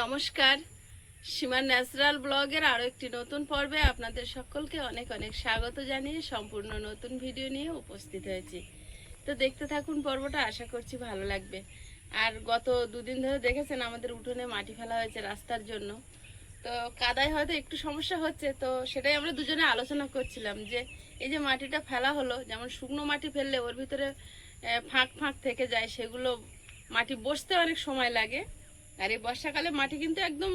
নমস্কার, সীমার ন্যাচারাল ব্লগের আরও একটি নতুন পর্বে আপনাদের সকলকে অনেক অনেক স্বাগত জানিয়ে সম্পূর্ণ নতুন ভিডিও নিয়ে উপস্থিত হয়েছি। তো দেখতে থাকুন পর্বটা, আশা করছি ভালো লাগবে। আর গত দুদিন ধরে দেখেছেন আমাদের উঠোনে মাটি ফেলা হয়েছে রাস্তার জন্য। তো কাদায় হয়তো একটু সমস্যা হচ্ছে, তো সেটাই আমরা দুজনে আলোচনা করছিলাম যে এই যে মাটিটা ফেলা হলো, যেমন শুকনো মাটি ফেললে ওর ভিতরে ফাঁক ফাঁক থেকে যায়, সেগুলো মাটি বসতে অনেক সময় লাগে। আর এই বর্ষাকালে মাটি কিন্তু একদম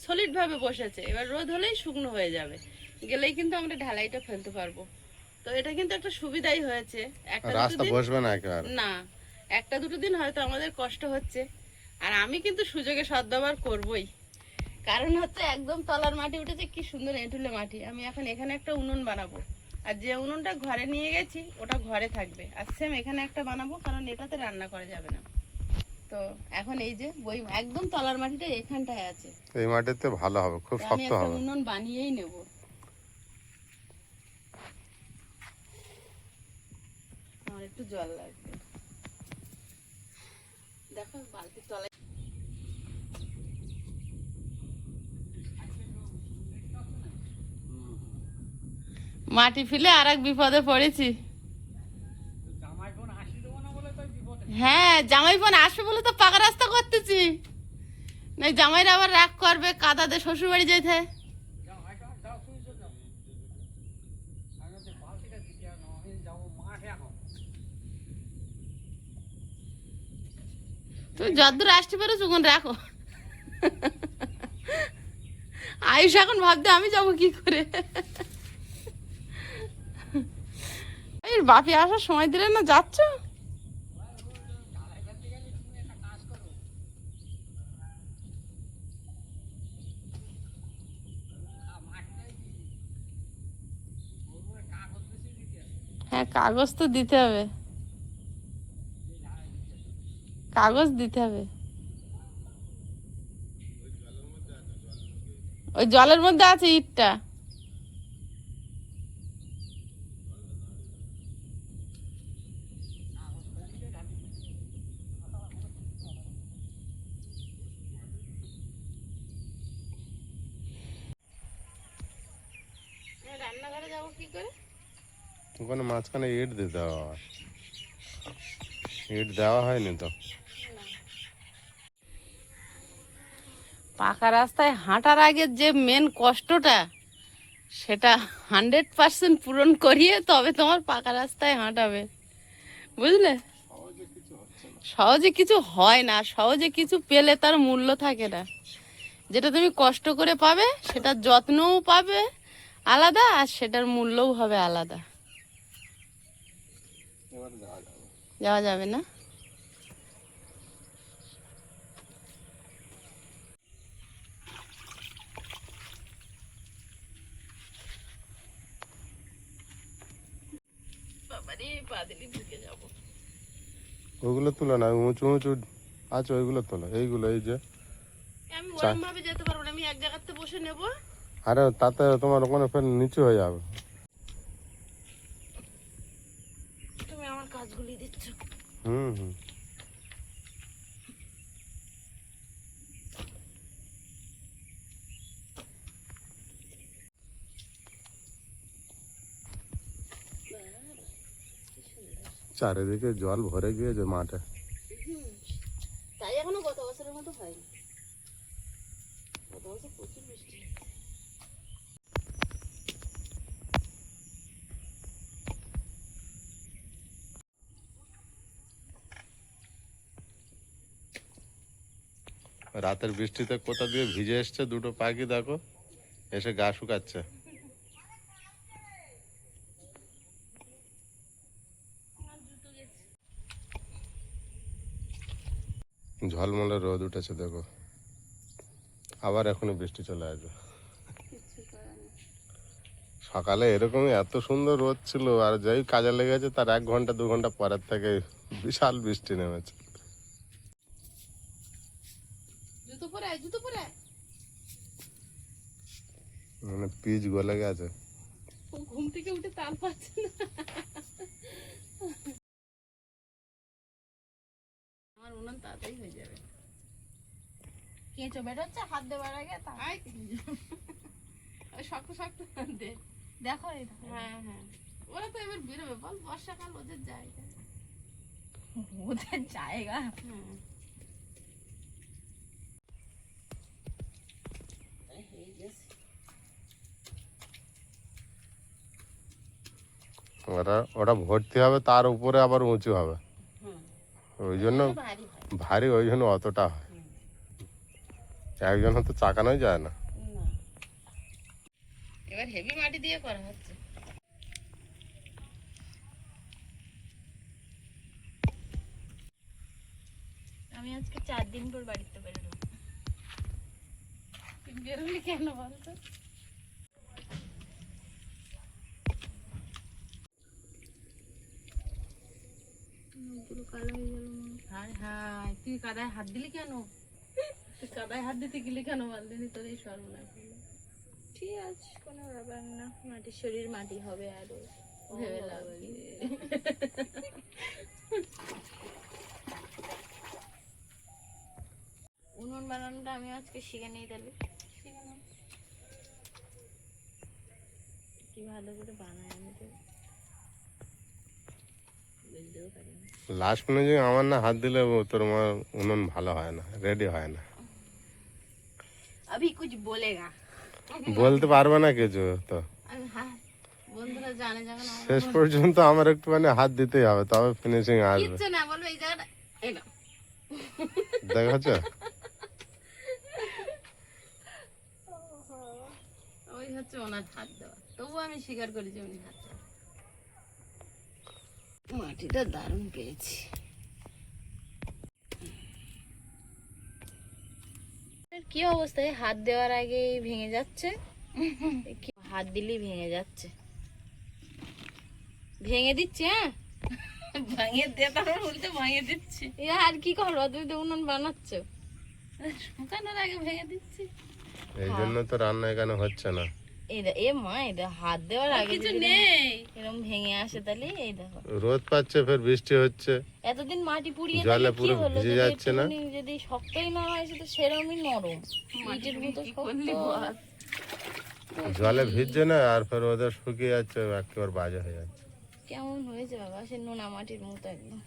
সলিডভাবে বসেছে, এবার রোদ হলেই শুকনো হয়ে যাবে, গেলেই কিন্তু আমরা ঢালাইটা ফেলতে পারবো। তো এটা কিন্তু একটা সুবিধাই হয়েছে। রাস্তা বসবে না একেবারে না, একটা দুটো দিন হয়তো আমাদের কষ্ট হচ্ছে, আর আমি কিন্তু সুযোগে সদ্ব্যবহার করবই। কারণ হচ্ছে একদম তলার মাটি উঠেছে, কি সুন্দর এঁটুলে মাটি। আমি এখন এখানে একটা উনুন বানাবো, আর যে উনুনটা ঘরে নিয়ে গেছি ওটা ঘরে থাকবে, আর সেম এখানে একটা বানাবো, কারণ এটাতে রান্না করা যাবে না। তো এখন এই যে বই একদম তলার মাটিটা এখানটায় আছে, এই মাটিতে ভালো হবে, খুব আমি শক্ত একটা হবে। উনুন বানিয়েই নেব। আমার একটু জল লাগবে, দেখো বালতির তলায় মাটি ফেলে আর এক বিপদে পড়েছি। হ্যাঁ, জামাই বোন আসবে বলে তো পাকা রাস্তা করতেছি, না জামাইরা আবার রাগ করবে, কাদাতে শ্বশুর বাড়ি যেতে। তুমি যতদূর আসতে পারো তখন রাখো। আয়ুষ এখন ভাবতে আমি যাবো কি করে। এই বাপি আসার সময় দিলে না, যাচ্ছ? হ্যাঁ, কাগজ তো দিতে হবে, কাগজ দিতে হবে। ওই জলের মধ্যে আছে ইটটা। রান্নাঘরে যাবো কি করে? ওখানে মাঝখানে ইট দিতে হবে, ইট দেওয়া হয়নি তো। পাকা রাস্তায় হাঁটার আগে যে মেন কষ্টটা, সেটা 100% পূরণ করিয়ে তবে তোমার পাকা রাস্তায় হাঁটাবে, বুঝলে? সহজে কিছু হয় না, সহজে কিছু পেলে তার মূল্য থাকে না। যেটা তুমি কষ্ট করে পাবে সেটার যত্নও পাবে আলাদা, আর সেটার মূল্যও হবে আলাদা। যাওয়া যাবে না। বাবারে, পা দিলে ঢুকে যাবো। ওইগুলো তুলো না, উঁচু উঁচু আছে ওইগুলো তোলো, এইগুলো এই যে। আমি ওরকম ভাবে যেতে পারবো না, আমি এক জায়গাতে বসে নেব। আরে তাতে তোমার ওখানে ফের নিচু হয়ে যাবে। তুমি আমার কাজগুলি দিচ্ছ। হুম হুম। চারিদিকে জল ভরে গিয়েছে মাঠে। তাই এখনো গত বছরের মতো হয়নি, গত বছর প্রচুর বৃষ্টি। রাতের বৃষ্টিতে কোথা দিয়ে ভিজে এসছে দুটো পাখি, দেখো এসে গা শুকাচ্ছে। ঝলমলে রোদ উঠেছে দেখো, আবার এখনই বৃষ্টি চলে আসবে। সকালে এরকমই এত সুন্দর রোদ ছিল, আর যেই কাজে লেগেছে তার 1 ঘন্টা 2 ঘন্টা পরের থেকে বিশাল বৃষ্টি নেমেছে। জুতো পরে আয়, জুতো পরে আয়। মানে পিচ গলে গেছে। ও ঘুম থেকে উঠে তাল পাচ্ছে না। আমার উনান তাড়াতাড়ি হয়ে যাবে। কেঁচো বেরোচ্ছে হাত দেওয়ার আগে আয়, ওই শক্ত শক্ত দে। দেখো এই দেখো। হ্যাঁ হ্যাঁ, ওরা তো এবার বেরোবে বল, বর্ষাকাল ওদের জায়গা। ওদের জায়গা। হ্যাঁ, এই গেছে। ওটা ভর্তি হবে, তার উপরে আবার উঁচু হবে, হুম, ওই জন্য ভারী হয়। ভারী, ওই জন্য অতটা হয়। একজন হয়তো চাকানোই যায় না। না, এবার হেভি মাটি দিয়ে করা হচ্ছে। আমি আজকে 4 দিন পর বাড়িতে বেরোলাম। তুই বেরোলি কেন বলতো? মুখগুলো কালো হয়ে গেল। হায় হায়, তুই কাদায় হাত দিলি কেন? তুই কাদায় হাত দিতে গেলি কেন বলদিনি, তোর এই সর্বনাশ হলো। ঠিক আছে, কোনো ব্যাপার না, মাটির শরীর মাটি হবে আরো। ভেবে লাভ নেই। উনুন বানানোটা আমি আজকে শিখে নিই তাহলে। কি ভালো করে বানাই আমি তো বুঝতেও পারি না। লাস্ট মিনিটে আমার না হাত দিলে তোর মা উনুন ভালো হয় না, রেডি হয় না। अभी कुछ बोलेगा। বলতে পারবে না কিছু তো, আমি বন্ধুরা জানে যখন আমার শেষ পর্যন্ত আমার একটুখানি হাত দিতেই হবে, তবে ফিনিশিং আসবে। কিচ্ছু না বলবে এই জায়গাটা এই না, দেখাচ্ছ? ওই হচ্ছে ওনার হাত দেওয়া। তবু আমি স্বীকার করি যে উনি হাত দেওয়া। মাটিটা দারুণ পেয়েছি। কি অবস্থায় হাত দেওয়ার আগেই ভেঙে যাচ্ছে। হাত দিলেই ভেঙে যাচ্ছে। ভেঙে দিচ্ছে। হ্যাঁ, ভাঙিয়ে দিয়ে তারপর উল্টে ভাঙিয়ে দিচ্ছি। এ আর কি করবো, তুমি তো উনুন বানাচ্ছ। শুকানোর আগে ভেঙে দিচ্ছি। এই জন্য তো রান্না এখানে হচ্ছে না। এ মা, এটা হাত দেওয়ার আগে কিছু যদি নেই। এরকম ভেঙে আসে তাহলে এই দেখো। রোদ পাচ্ছে, ফের বৃষ্টি হচ্ছে, এতদিন মাটি পুড়িয়ে জলে তাহলে কি পুরো হলো, ভিজে যদি যাচ্ছে না? একটুখানি যদি শক্তই না হয় সেটা সেরকমই নরম, ইটের মতো কি শক্ত। করলি বল? জলে ভিজছে না, আর ফের ওদের শুকিয়ে যাচ্ছে, একেবারে বাজে হয়ে যাচ্ছে। কেমন হয়েছে বাবা, সে নোনা মাটির মতো একদম।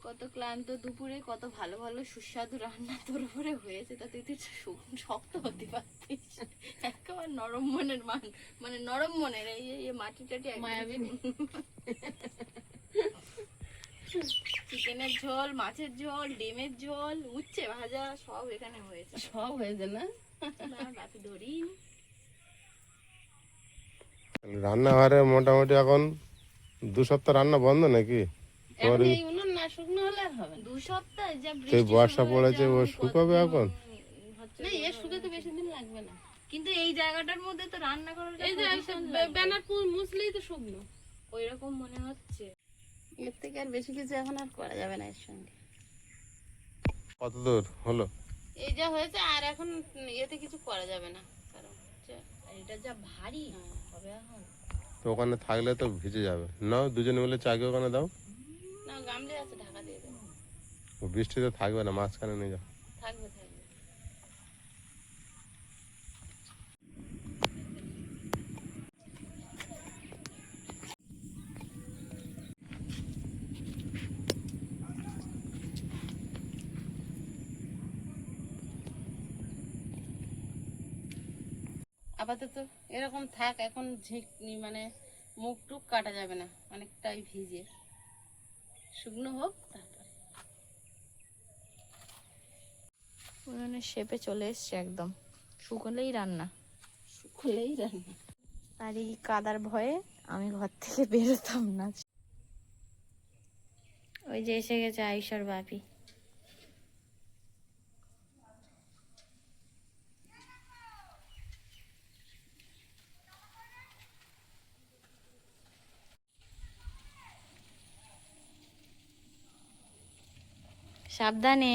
কত ক্লান্ত দুপুরে, কত ভালো ভালো সুস্বাদু রান্না তোর উপরে হয়েছে, তা তুই তো শক্ত হতে পারতিস। একেবারে নরম মনের মানে নরম মনের এই এই মাটি টাটি মায়াবী। চিকেনের ঝোল, মাছের ঝোল, ডিমের ঝোল, উচ্ছে ভাজা সব এখানে হয়েছে। সব হয়েছে না? না বাপি ধরিনি। রান্নাঘরে মোটামুটি এখন 2 সপ্তাহ রান্না বন্ধ নাকি? এখন এই উনুন না শুকনো হলে আর হবে না। 2 সপ্তাহ যা সেই বৃষ্টি বর্ষা শুরু পড়েছে, ও হয়েছে, শুকাবে এখন? না, এর শুকাতে বেশি দিন লাগবে না। কিন্তু এই জায়গাটার মধ্যে তো রান্না করার এই যে ব্যানার মুসলেই তো শুকনো। ওই রকম মনে হচ্ছে। এর থেকে আর বেশি কিছু এখন আর করা যাবে না এর সঙ্গে। কত দূর হলো? এই যা হয়েছে, আর এখন এতে কিছু করা যাবে না, কারণ আর এটা যা ভারী হবে এখন। তো ওখানে থাকলে তো ভিজে যাবে। নাও দুজনে মিলে চাকে ওখানে দাও, না, গামলে আছে, ঢাকা দিয়ে দেবো। ও বৃষ্টিতে থাকবে না, মাঝখানে নিয়ে যাও। থাকবে থাকবে। আপাতত এরকম থাক, এখন মানে মুখ টুক কাটা যাবে না, অনেকটাই ভিজে। শুকনো হোক তারপরে। উনুনের শেপে চলে এসছে একদম, শুকলেই রান্না। শুকলেই রান্না। আর এই কাদার ভয়ে আমি ঘর থেকে বেরোতাম না। ওই যে এসে গেছে আয়ুষার বাপি। সাবধানে।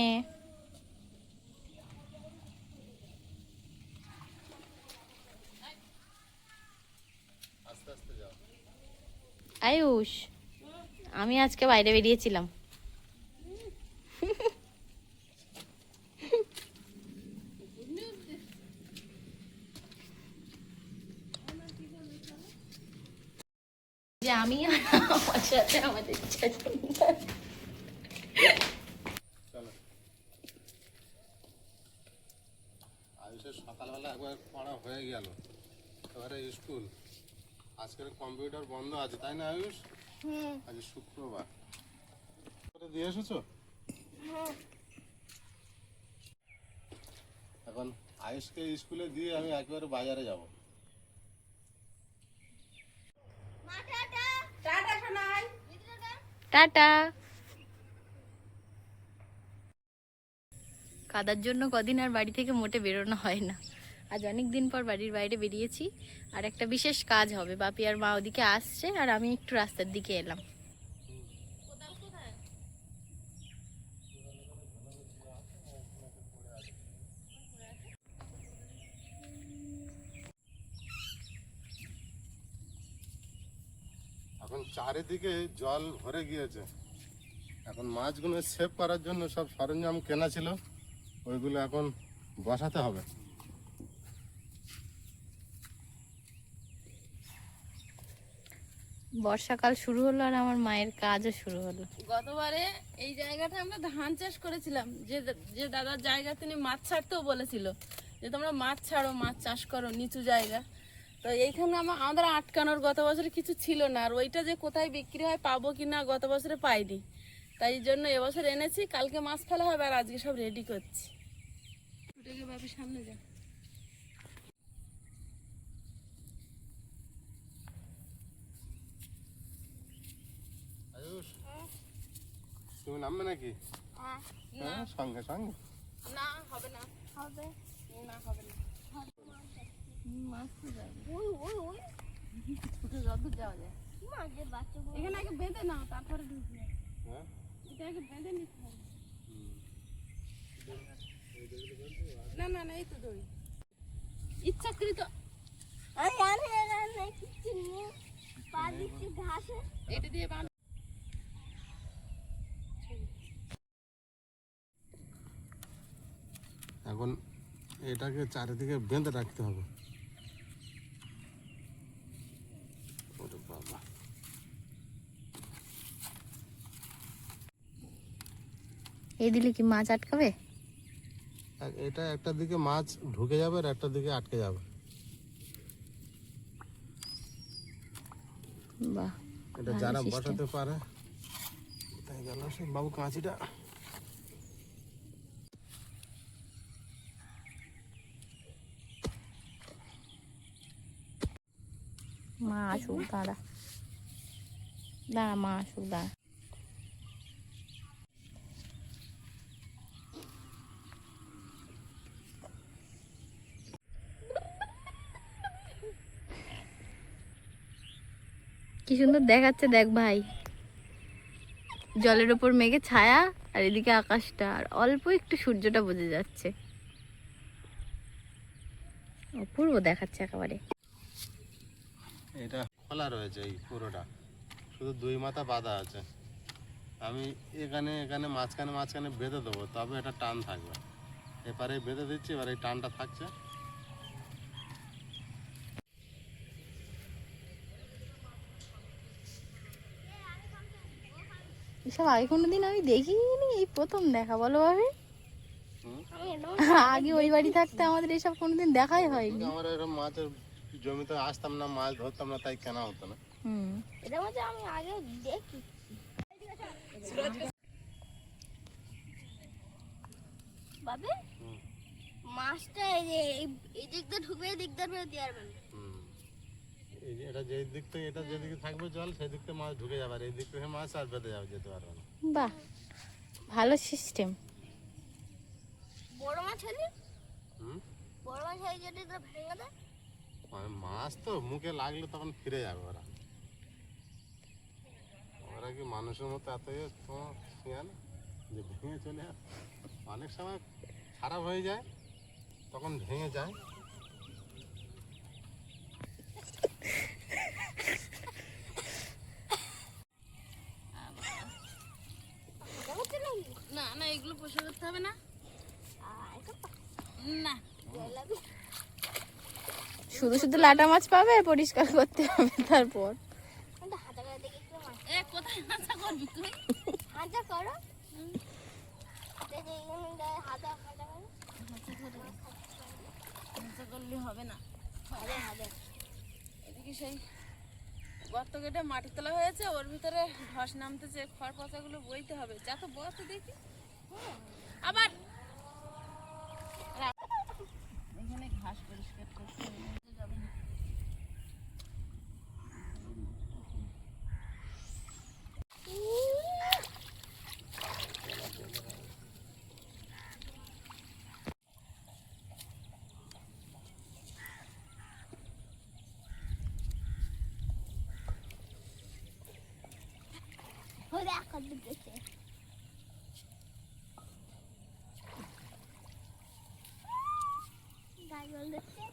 আয়ুষ, আমি আজকে বাইরে বেরিয়েছিলাম। সাথে আমাদের চলো আয়ুষের সকালবেলা একবার পড়া হয়ে গেল, এবারে স্কুল। আজকের কম্পিউটার বন্ধ আছে তাই না আয়ুষ? আজ শুক্রবার। দিয়ে এসেছো? এখন আয়ুষকে স্কুলে দিয়ে আমি একেবারে বাজারে যাব। টাটা। কাদার জন্য কদিন আর বাড়ি থেকে মোটে বেরোনো হয় না। আজ অনেক দিন পর বাড়ির বাইরে বেরিয়েছি। আর একটা বিশেষ কাজ হবে, বাপি আর মা ওদিকে আসছে আর আমি একটু রাস্তার দিকে এলাম। এখন চারিদিকে জল ভরে গিয়েছে। এখন মাছগুলো সেভ করার জন্য সব সরঞ্জাম কেনা ছিল, ওইগুলো এখন বসাতে হবে। বর্ষাকাল শুরু হলো আর আমার মায়ের কাজও শুরু হলো। গতবারে এই জায়গাটা আমরা ধান চাষ করেছিলাম, যে যে দাদার জায়গা তিনি মাছ ছাড়তেও বলেছিল যে তোমরা মাছ ছাড়ো, মাছ চাষ করো, নিচু জায়গা। তো এইখানে আমাদের আটকানোর গত বছরে কিছু ছিল না, আর ওইটা যে কোথায় বিক্রি হয় পাবো কি না গত বছরে পাইনি, তাই জন্য এবছর এনেছি। কালকে মাছ ফেলা হবে আর আজকে সব রেডি করছি। উঠে গিয়ে বাপি সামনে যা। আয়ুষ তুমি নামবে নাকি? হ্যাঁ সঙ্গে সঙ্গে। না হবে না, হবে না হবে না, মাছ তো যাবে। উঠে যতদূর যাওয়া যায়। এখানে আগে বেঁধে নাও, তারপরে ঢুকবে। হ্যাঁ এটা আগে বেঁধে নিতে হবে। না না না, এই তো দড়ি ইচ্ছাকৃত এটা দিয়ে বাঁধ। এখন এটাকে চারিদিকে বেঁধে রাখতে হবে। ওরে বাবা, এই দিলে কি মাছ আটকাবে? এটা একটা দিকে মাছ ঢুকে যাবে আর একটা দিকে আটকে যাবে। বাহ, এটা ভালো যারা system। বসাতে পারে। তাই গেল সে বাবু কাঁচিটা। মা আসুক, দাঁড়া দাঁড়া, মা আসুক, দাঁড়া। কি সুন্দর দেখাচ্ছে দেখ ভাই, জলের ওপর মেঘে ছায়া আর এদিকে আকাশটা, আর অল্প একটু সূর্যটা বোঝা যাচ্ছে। অপূর্ব দেখাচ্ছে একেবারে। এটা খোলা রয়েছে এই পুরোটা, শুধু দুই মাথা বাঁধা আছে। আমি এখানে এখানে মাঝখানে মাঝখানে বেঁধে দেবো, তবে এটা টান থাকবে। এপারে বেঁধে দিচ্ছি, এবার এই টানটা থাকছে। এসব আগে কোনোদিন আমি দেখিনি, এই প্রথম দেখা, বলো ভাবে। আগে ওই বাড়ি থাকতে আমাদের এসব কোনোদিন দেখাই হয়নি। আমরা এরকম মাছের জমিতে আসতাম না, মাছ ধরতাম না, তাই কেনা হতো না। এটা হচ্ছে আমি আগে দেখি। বাবে মাছটা এই দিক দিয়ে ঢুকবে, এই দিক দিয়ে বেরিয়ে আসবে। এটা যেই দিক থেকে, এটা যেদিকে থাকবে জল সেই দিক থেকে মাছ ঢুকে যাবে, আর এই দিক থেকে মাছ আর বেঁধে যাবে, যেতে পারবে না। বাহ, ভালো সিস্টেম। বড় মাছ হলে বড় মাছ হয়ে যেতে তো ভেঙে দেয়। মানে মাছ তো মুখে লাগলে তখন ফিরে যাবে ওরা। ওরা কি মানুষের মতো এত তোমার শিয়াল যে ভেঙে চলে যায়? অনেক সময় খারাপ হয়ে যায়, তখন ভেঙে যায়। না না, এগুলো পোষা করতে হবে না, না শুধু শুধু লাটা মাছ পাবে, পরিষ্কার করতে হবে তারপর। এ কোথায় করবি তুই? হাঁটা করো দেখে এখানে গায়ে হাঁটা হাঁটা করো হাঁচা করলে হবে না। হাঁটা হাঁটা এদিকে সেই গর্ত কেটে মাটি তোলা হয়েছে, ওর ভিতরে ধস নামতেছে, খড় পচাগুলো বইতে হবে। যা তো বস দেখি আবার এখানে ঘাস পরিষ্কার করতে হবে। যাবে না। ওরা কত দেখে গাজল দেখছে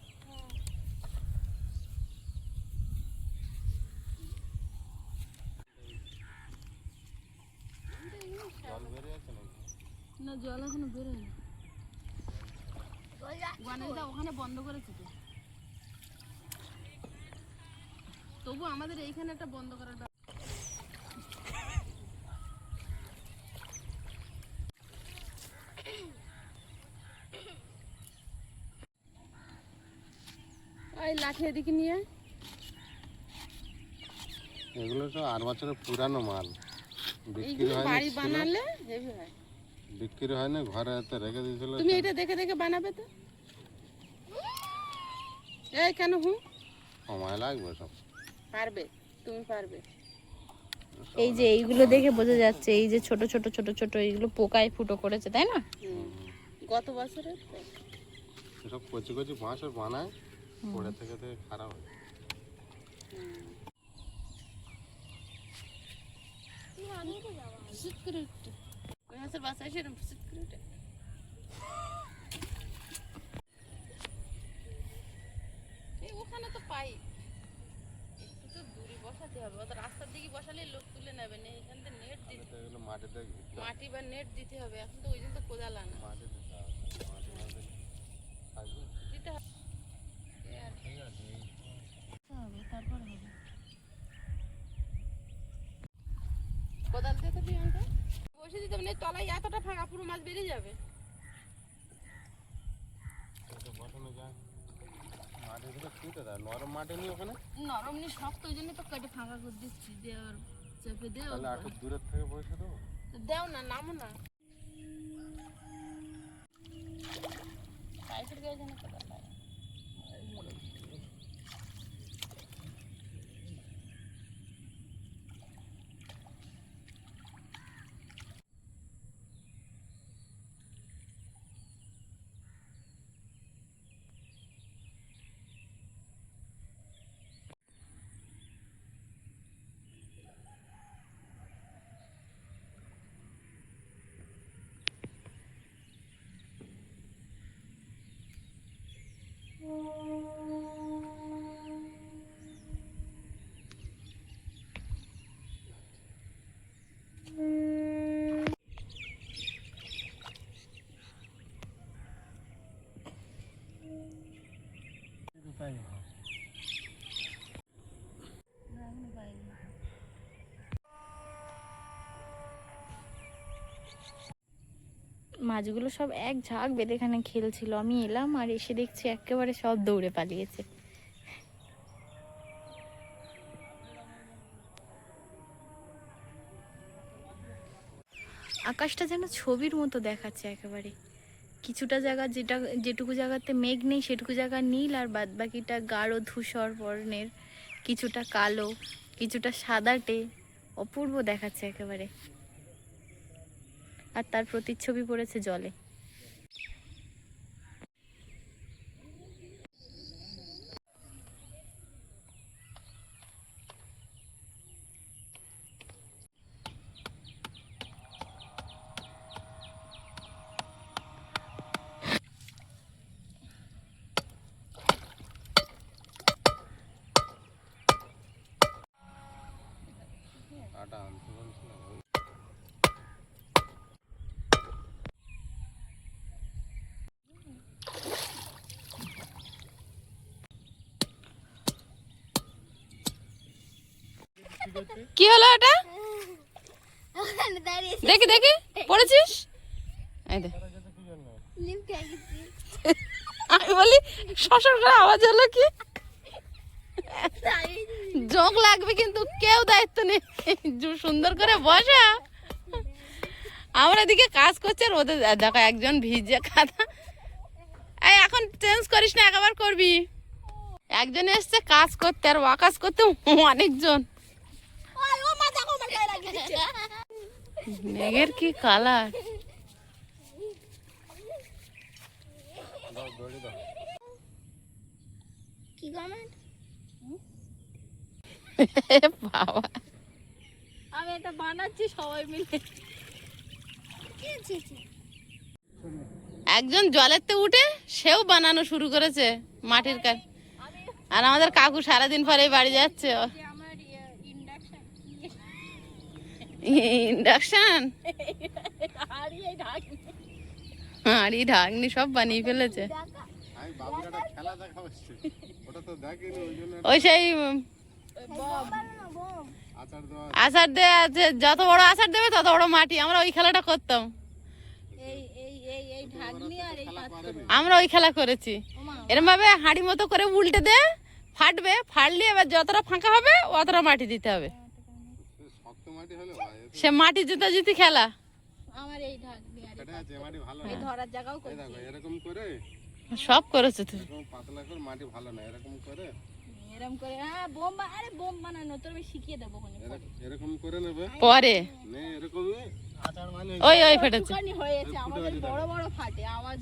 জল বেরিয়েছে নাকি? না জল এখনো বেরোয়নি। ওয়ানেলটা ওখানে বন্ধ করেছে তো। তবু আমাদের এইখানে একটা বন্ধ করাটা ওই লাঠি এদিকে নিয়ে আয়। এগুলো তো 8 বছরের পুরানো মাল, বিক্রি এইগুলো হয়নি, বাড়ি ছিল। বানালে হেভি হয়। বিক্রি হয়নি, ঘরে তো রেখে দিয়েছিল। তুমি এটা দেখে দেখে বানাবে তো। এই কেন সময় লাগবে সব। পারবে, তুমি পারবে। এই যে এইগুলো দেখে বোঝা যাচ্ছে এই যে ছোট ছোট ছোট ছোট এইগুলো পোকায় ফুটো করেছে, তাই না? গত বছরের তো। এসব কচি কচি বাঁশের বানায়, পড়ে থেকে থেকে খারাপ হয়। শীত করে উঠতে ওই মাছের বাসায় সেরকম শীত করে উঠে। এই ওখানে তো পাই, একটু তো দূরে বসাতে হবে। ওদের রাস্তার দিকে বসালে লোক তুলে নেবে না। এখান থেকে নেট আগে দিতে, তো এগুলো মাটিতে ঘিরতে হয়। মাটি বা নেট দিতে হবে। এখন তো ওই জন্য তো কোদাল আনা মাটি দিতে হবে, মাটি না দিলে থাকবে। দিতে হবে। এই আর কি। ঠিক আছে, এই হবে তারপর হবে। কোদাল দিয়ে তো দিয়ে আনতে বসে দিতে হবে না। তলায় এতটা ফাঁকা, পুরো মাছ বেরিয়ে যাবে। এটা বসানো যায়, মাটিগুলো ছুটে দেয়, নরম মাটি নেই ওখানে। নরম নি শক্ত, ওই জন্য তো কেটে ফাঁকা করে দিচ্ছি। দেওয়ার চেপে দেও, তাহলে একটু দূরের থেকে বসে দেবো। দেও না, নামো না। পাইপের গায়ে যেন কোদাল লাগে। মাছগুলো সব এক ঝাঁক বেঁধে এখানে খেলছিল, আমি এলাম আর এসে দেখছি একেবারে সব দৌড়ে পালিয়েছে। আকাশটা যেন ছবির মতো দেখাচ্ছে একেবারে। কিছুটা জায়গা যেটুকু জায়গাতে মেঘ নেই সেটুকু জায়গা নীল, আর বাদ বাকিটা গাঢ় ধূসর বর্ণের, কিছুটা কালো, কিছুটা সাদাটে, অপূর্ব দেখাচ্ছে একেবারে। আর তার প্রতিচ্ছবি পড়েছে জলে। কাটা আনতে বলছিলাম, ওই কি হলো এটা? দেখি দেখি পড়েছিস এই দেখ লিফট গেছি আমি বলি শ্বশুর করে আওয়াজ হলো কি যোগ লাগবে কিন্তু কেউ দায়িত্ব নেই সুন্দর করে বসা আমরা এদিকে কাজ করছে আর ওদের দেখো একজন ভিজে খাতা এই এখন চেঞ্জ করিস না একবার করবি একজন এসছে কাজ করতে আর ও কাজ করতে অনেকজন ও মা দেখো আমার গায়ে লাগিয়েছে মেঘের কি কালার দাও দড়ি দাও কি কমেন্ট বাবা আমি এটা বানাচ্ছি সবাই মিলে একজন জলেরতে উঠে সেও বানানো শুরু করেছে মাটির কাজ আর আমাদের কাকু সারাদিন পরেই বাড়ি যাচ্ছে আমার ইন্ডাকশন ইন্ডাকশন হাড়ি এই ঢাকনি হাঁড়ি ঢাকনি সব বানিয়ে ফেলেছে আমি বাবুর একটা খেলা দেখা হচ্ছে ওটা তো দেখিনি ওই জন্য ওই সেই আচার দেওয়া আষাঢ় দেওয়া আছে যত বড় আষাঢ় দেবে তত বড় মাটি আমরা ওই খেলাটা করতাম এই এই এই এই ঢাকনি আর এই পাত্র আমরা ওই খেলা করেছি এরম ভাবে হাঁড়ি মতো করে উল্টে দে ফাটবে ফাটলে এবার যতটা ফাঁকা হবে অতটা মাটি দিতে হবে শক্ত মাটি হলে হয় সে মাটি জিতে খেলা আমার এই ঢাকনি আর এটা যে মাটি ভালো এই না ধরার জায়গাও এই করে দেখো এরকম করে সব করেছে তুই এরকম পাতলা করে মাটি ভালো না এরকম করে এরকম করে হ্যাঁ আরে বোম বানানো তোর আমি শিখিয়ে দেবো ওখানে এরকম করে নেবে পরে নে এরকমই আচার মানে ওই ফেটেছে হয়েছে আমাদের বড় বড় ফাটে আওয়াজ